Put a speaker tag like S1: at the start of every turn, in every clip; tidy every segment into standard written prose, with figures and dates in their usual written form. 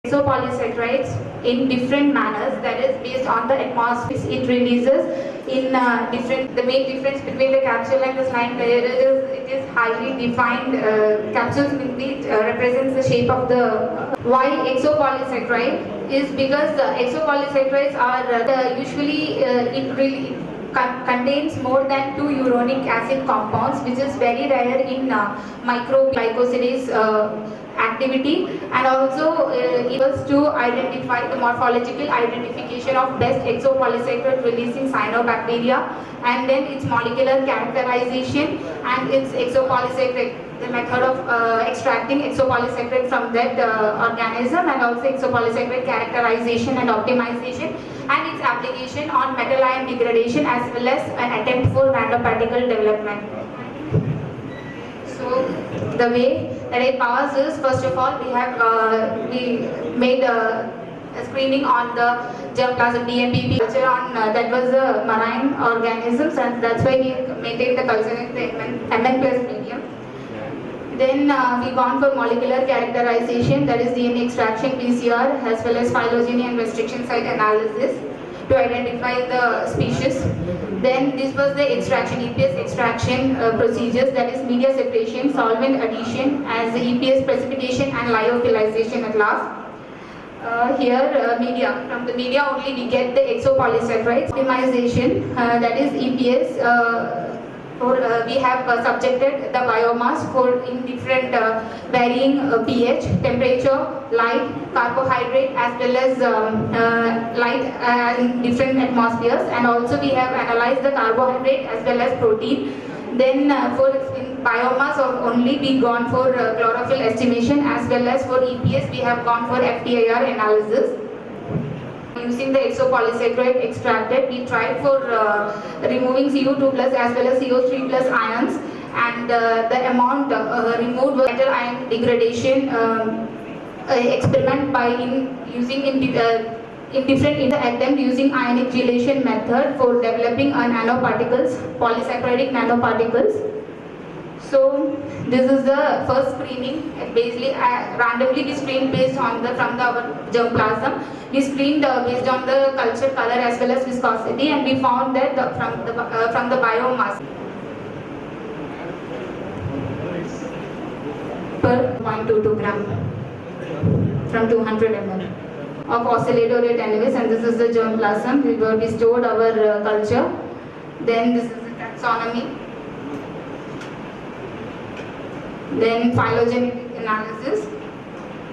S1: Exopolysaccharides in different manners, that is based on the atmosphere it releases in different. The main difference between the capsule and the slime layer is it is highly defined. Capsules mainly represents the shape of the. Why exopolysaccharide is because the exopolysaccharides are usually it really contains more than 2 uronic acid compounds, which is very rare in microglycosidase activity, and also it was to identify the morphological identification of best exopolysaccharide releasing cyanobacteria, and then its molecular characterization and its exopolysaccharide, the method of extracting exopolysaccharide from that organism, and also exopolysaccharide characterization and optimization, and its application on metal ion degradation, as well as an attempt for nanoparticle development. So the way that it powers is, first of all, we made a screening on the germplasm DMPP culture on that was the marine organisms, and that's why we maintained the culture in the MN plus medium. Then we gone for molecular characterization, that is DNA extraction PCR, as well as phylogeny and restriction site analysis to identify the species. Then this was the extraction, EPS extraction procedures, that is media separation, solvent addition, as the EPS precipitation and lyophilization at last. Here media, from the media only we get the exopolysaccharides. Optimization, that is EPS. We have subjected the biomass for in different varying pH, temperature, light, carbohydrate, as well as light in different atmospheres, and also we have analyzed the carbohydrate as well as protein. Then for in biomass only we gone for chlorophyll estimation, as well as for EPS we have gone for FTIR analysis. Using the exopolysaccharide extracted, we tried for removing CO2 plus as well as CO3 plus ions, and the amount removed was metal ion degradation experiment by using in different attempt using ionic gelation method for developing nanoparticles, polysaccharidic nanoparticles. So this is the first screening. Basically, randomly we screened based on our germplasm. We screened based on the culture color as well as viscosity, and we found that from the biomass per 0.22 gram from 200 ml of oscillator rate anyways, and this is the germplasm where we stored our culture. Then this is the taxonomy. Then phylogenetic analysis,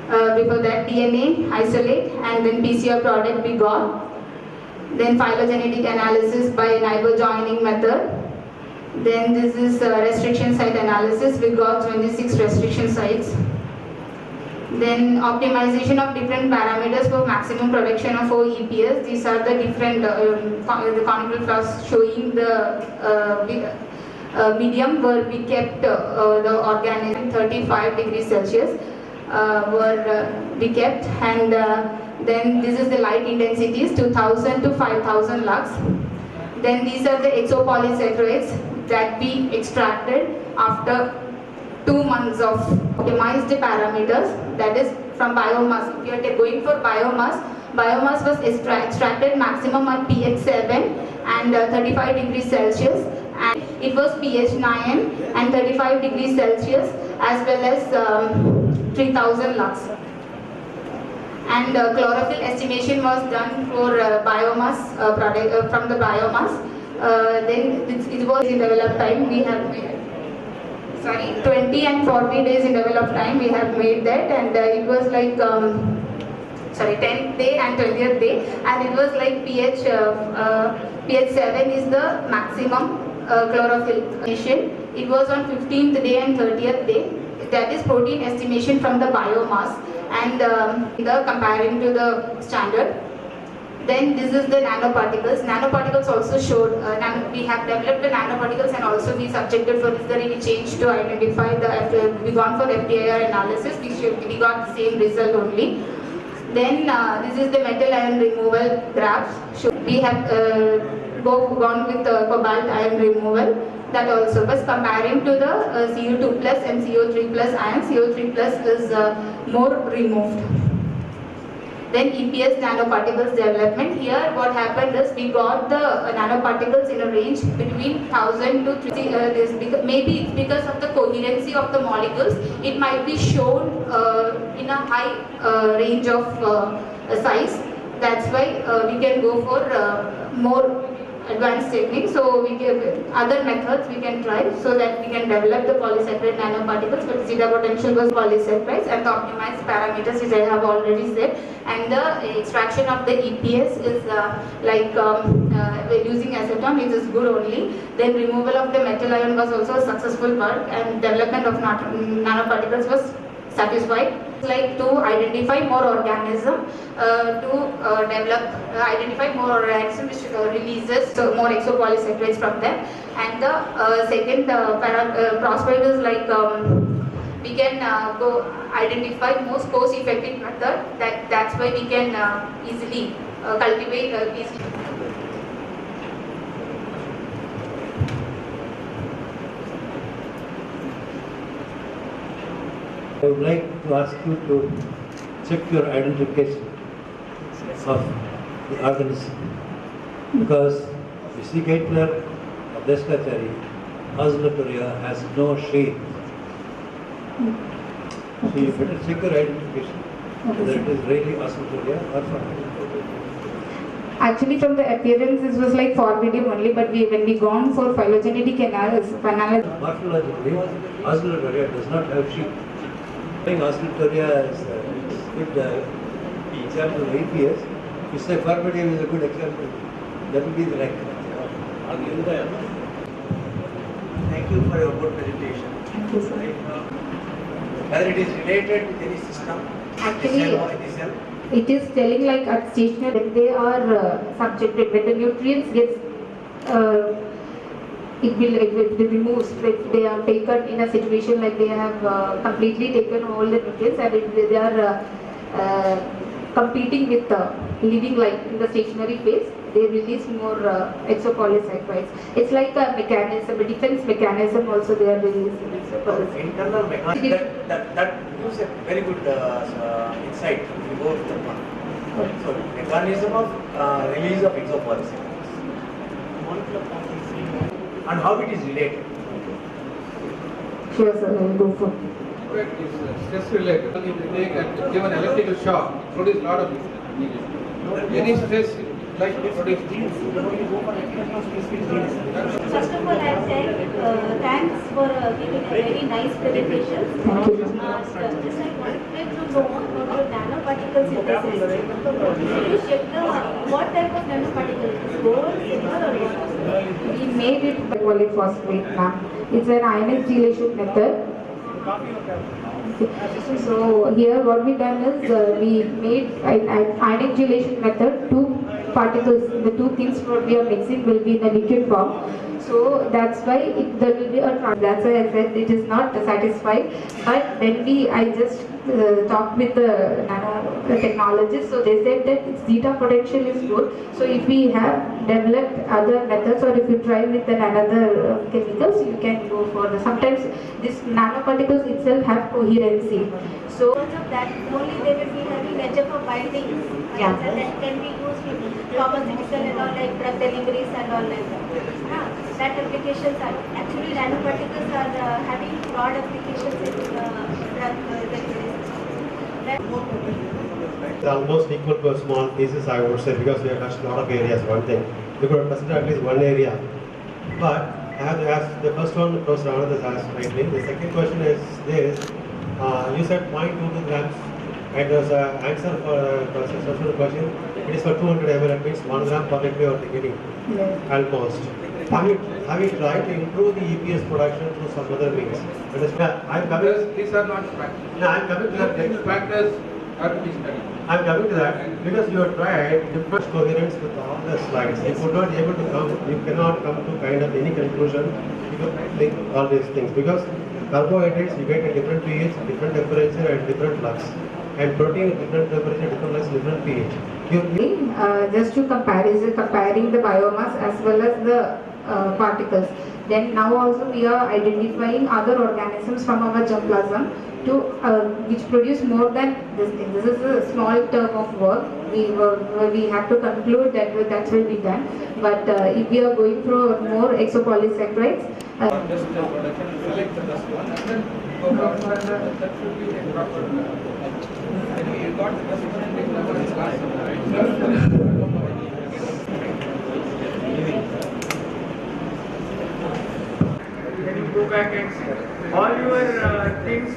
S1: before that DNA isolate, and then PCR product we got. Then phylogenetic analysis by Naive joining method. Then this is restriction site analysis, we got 26 restriction sites. Then optimization of different parameters for maximum production of OEPS. These are the different the conical flask showing the medium where we kept the organism 35 degrees Celsius where we kept, and then this is the light intensities 2000 to 5000 lux. Then these are the exopolysaccharides that we extracted after 2 months of optimized parameters, that is from biomass. If you are going for biomass was extracted maximum at pH 7 and 35 degrees Celsius, and it was pH 9 and 35 degrees Celsius, as well as 3000 lux. And chlorophyll estimation was done for biomass product from the biomass. Then it was in developed time. We have 20 and 40 days in developed time we have made that, and it was like 10th day and 20th day, and it was like pH 7 is the maximum chlorophyll estimation. It was on 15th day and 30th day, that is protein estimation from the biomass, and the comparing to the standard. Then this is the nanoparticles. Nanoparticles also showed, we have developed the nanoparticles, and also we subjected for is there any change to identify the, we gone for FTIR analysis, we got the same result only. Then this is the metal ion removal graph. We have gone with cobalt ion removal, that also was comparing to the CO2 plus and CO3 plus ion. CO3 plus is more removed. Then EPS nanoparticles development. Here what happened is we got the nanoparticles in a range between 1000 to 30. Maybe it's because of the coherency of the molecules. It might be shown in a high range of size. That's why we can go for more advanced techniques. So we give other methods we can try so that we can develop the polysaccharide nanoparticles, but zeta potential was polysaccharides and the optimized parameters which I have already said. And the extraction of the EPS is using acetone, which is good only. Then removal of the metal ion was also a successful work, and development of nanoparticles was satisfied. Like to identify more organism, identify more organism which releases more exopolysaccharides from them. And the second prospect is like we can go identify most cost-effective method. That's why we can easily cultivate these.
S2: I would like to ask you to check your identification of the organism, because the Seegeitler of Descateri, Oscillatoria has no shape. So you better check your identification, whether it is really Oscillatoria or Formidium.
S1: Actually, from the appearance, this was like Formidium only, but when we gone for phylogenetic analysis,
S2: morphologically, Oscillatoria does not have sheep. Oscillatoria is a good example of EPS. You say Formidium is a good example. That will be the neck.
S3: Thank you for your good presentation.
S1: Thank you, sir.
S3: Whether it is related with any system,
S1: Actually,
S3: cell or any cell.
S1: it is telling like at stationary when they are subjected, when the nutrients gets it removes, if they are taken in a situation like they have completely taken all the nutrients and they are competing with living life in the stationary phase, they release more exopolysaccharides. It's like a mechanism, a defense mechanism also they are releasing exopolysaccharides.
S3: Internal mechanism, that gives a very good insight if you go to that one. So, mechanism of release of exopolysaccharides. And how it is related.
S1: Sure, sir, I will go for it.
S4: It's stress related. If you take and give an electrical shock, it produces a lot of heat. Any stress like to produce heat.
S5: First of all, I'm saying thanks for giving a very nice presentation.
S1: Thank you.
S5: Just I wanted to know about nanoparticle synthesis. Can you check what type of nanoparticle it is? Gold, silver, or what?
S1: We made it by polyphosphate, ma'am. It's an ionic chelation method. So here what we done is we made an ionic chelation method. Two particles, the two things what we are mixing will be in a liquid form. So that's why there will be a that's why I said it is not satisfied. But then I just talked with the technologists, so they said that zeta potential is good. So if we have developed other methods or if you try with another chemicals, you can go for the. Sometimes these nanoparticles itself have coherency. So
S5: Because of that, only they will be having HFO bindings.
S1: Yeah.
S5: And that can be used in pharmaceutical and all like drug deliveries and all like that. That applications are actually nanoparticles are having broad applications in drug deliveries.
S6: It's almost equal to small pieces, I would say, because we have touched a lot of areas. One thing, we could have touched at least one area. But I have to ask the first one, Professor Anand has asked rightly. The second question is this: you said 0.22 grams, and there's an answer for a social question. It is for 200 ml. It means 1 gram per liter you are getting, almost. Have you tried to improve the EPS production through some other means? I'm coming.
S4: These are not practice.
S6: No, I'm coming to that.
S4: These practice are to be studied.
S6: I'm coming to that because you have tried different coherence with all the slides. You could not able to come, you cannot come to kind of any conclusion if you link all these things, because carbohydrates you get a different pH, different temperature and different flux, and protein different temperature, different flux, different pH.
S1: just to comparing the biomass as well as the particles. Then now also we are identifying other organisms from our germplasm to which produce more than this thing. This is a small term of work. We have to conclude that will be done. But if we are going for more exopolysaccharides,
S4: Just select the best one and then go proper, that should be a proper. And you got the best one and take number is last one, right?
S7: When you go back and see, all your things,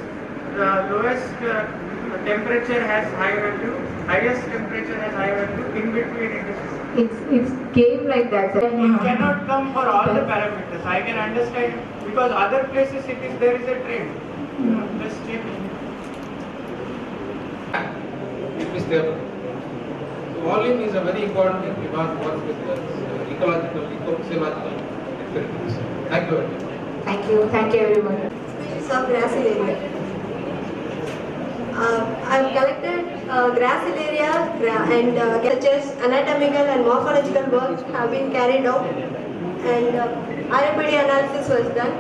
S7: the lowest temperature has high value, highest temperature has high value, in between it is.
S1: it came like that.
S7: It cannot come for all the parameters. I can understand because other places there is a trend. Let's check.
S4: It is stable. So volume is a very important thing. We must work with the ecological, ecophysiological experiments. Thank you very much.
S1: Thank you everyone.
S5: Species of Gracilaria. I've collected Gracilaria and such as anatomical and morphological work have been carried out, and RFID analysis was done.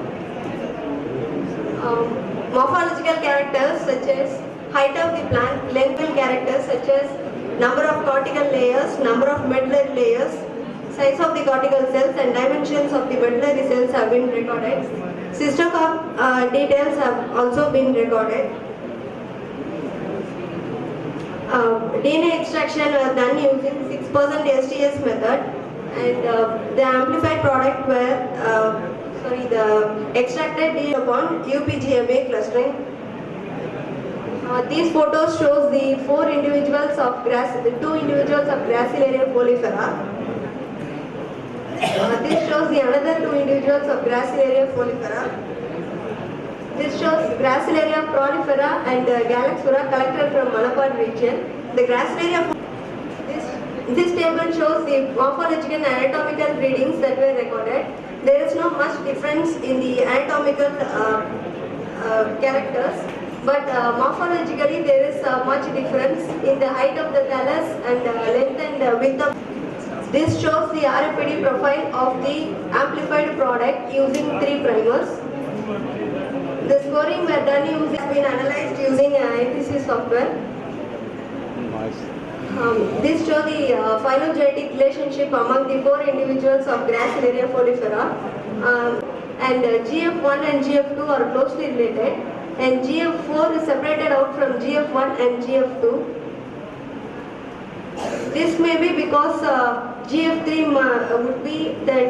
S5: Morphological characters such as height of the plant, lengthened characters such as number of cortical layers, number of medullary layers, size of the cortical cells and dimensions of the medullary cells have been recorded. Cystocope details have also been recorded. DNA extraction was done using 6% STS method, and the amplified product were the extracted DNA upon UPGMA clustering. These photos shows the two individuals of Gracilaria folifera. This shows the another two individuals of Gracilaria folifera. This shows Gracilaria prolifera and Galaxura collected from Malabar region. The Gracilaria. This table shows the morphological and anatomical readings that were recorded. There is not much difference in the anatomical characters, but morphologically there is much difference in the height of the thallus and length and width of. This shows the RFID profile of the amplified product using 3 primers. The scoring were done using has been analyzed using ITC software. This shows the phylogenetic relationship among the 4 individuals of Gracilaria folifera, and GF1 and GF2 are closely related, and GF4 is separated out from GF1 and GF2. This may be because GF3 would be the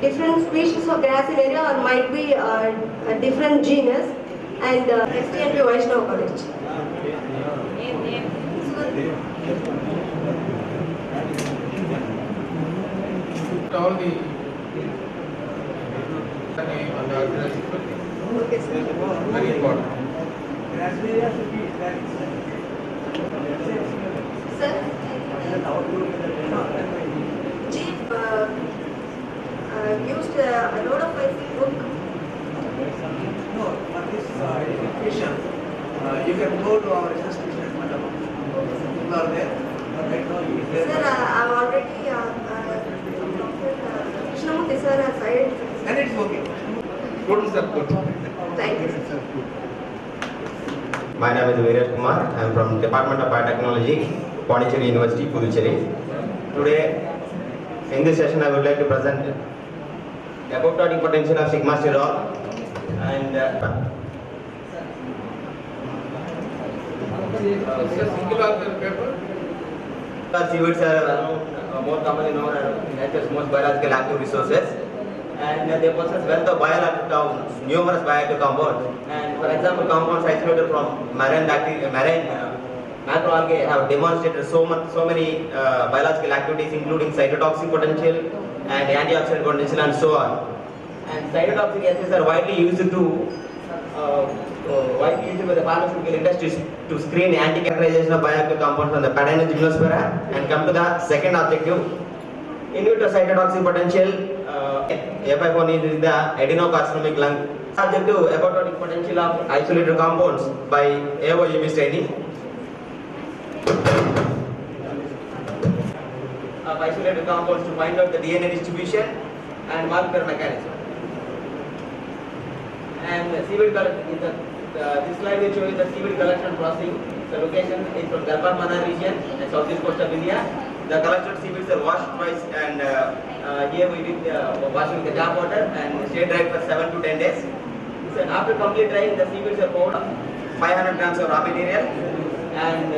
S5: different species of Gracilaria, or might be a different genus, and STNP Vaishnava College.
S4: All the name and the address.
S5: Okay, sir.
S4: Very important.
S5: Sir, used a load of book.
S3: No, for this education, you can go to our research station at Mandapam. People are there. Right now, you is
S5: Sir,
S3: there.
S5: I've already Krishnamurthy sir has cited.
S3: And it's okay.
S4: Good, sir, good.
S5: Thank you, sir.
S8: My name is Veeresh Kumar. I am from Department of Biotechnology, Pondicherry University, Puducherry. Today, in this session, I would like to present apoptotic potential of sigmasterol and
S4: Single author paper.
S8: seaweeds are more commonly known as most biological active resources, and they possess wealth of bioactive compounds, numerous bioactive compounds. And for example, compounds isolated from marine macroalgae have demonstrated so many biological activities, including cytotoxic potential and antioxidant potential, and so on. And cytotoxic acids are widely used by the pharmaceutical industry to screen anti-characterization of bioactive compounds from the Padina gymnosphera. And come to the second objective, in vitro cytotoxic potential. FI4 is the adenocarcinoma lung. Subject to apoptotic potential of isolated compounds by AOEB staining of isolated compounds to find out the DNA distribution and molecular mechanism. And the seaweed collection in the this slide will show you the seaweed collection processing. The location is from Galpan Manar region and southeast coast of India. The collected seaweeds are washed twice, and here we did washing with the tap water and stay dried for 7 to 10 days. So after complete drying, the seaweeds are poured 500 grams of raw material, and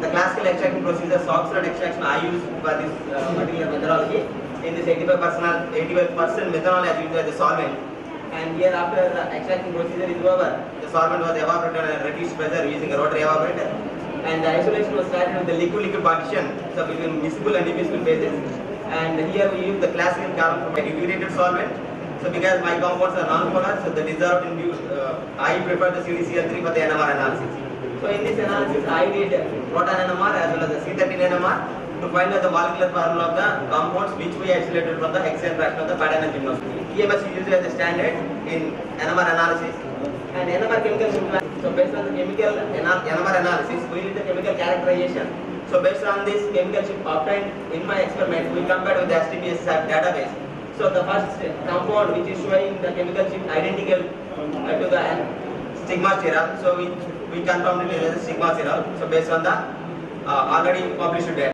S8: the classical extraction procedure, Oxford extraction, I use for this particular methodology. In this 85% methanol is used as a solvent. And here after the extraction procedure is over, the solvent was evaporated at reduced pressure using a rotary evaporator. And the isolation was started with the liquid-liquid partition, so between miscible and immiscible phases. And here we use the classical carbon from a deuterated solvent. So because my compounds are non-polar, so the dissolved in I prefer the CDCl3 for the NMR analysis. So in this analysis, I did proton NMR as well as the C13 NMR to find out the molecular formula of the compounds which we isolated from the hexane fraction of the Padana gymnosperm. EMS is used as a standard in NMR analysis, and NMR chemical synthesis. So based on the chemical NMR analysis, we did the chemical characterization. So based on this chemical chip obtained in my experiment, we compared with the STPS database. So the first compound which is showing the chemical chip identical to the stigmasterol, so we confirmed it as a stigmasterol. So based on the already published data.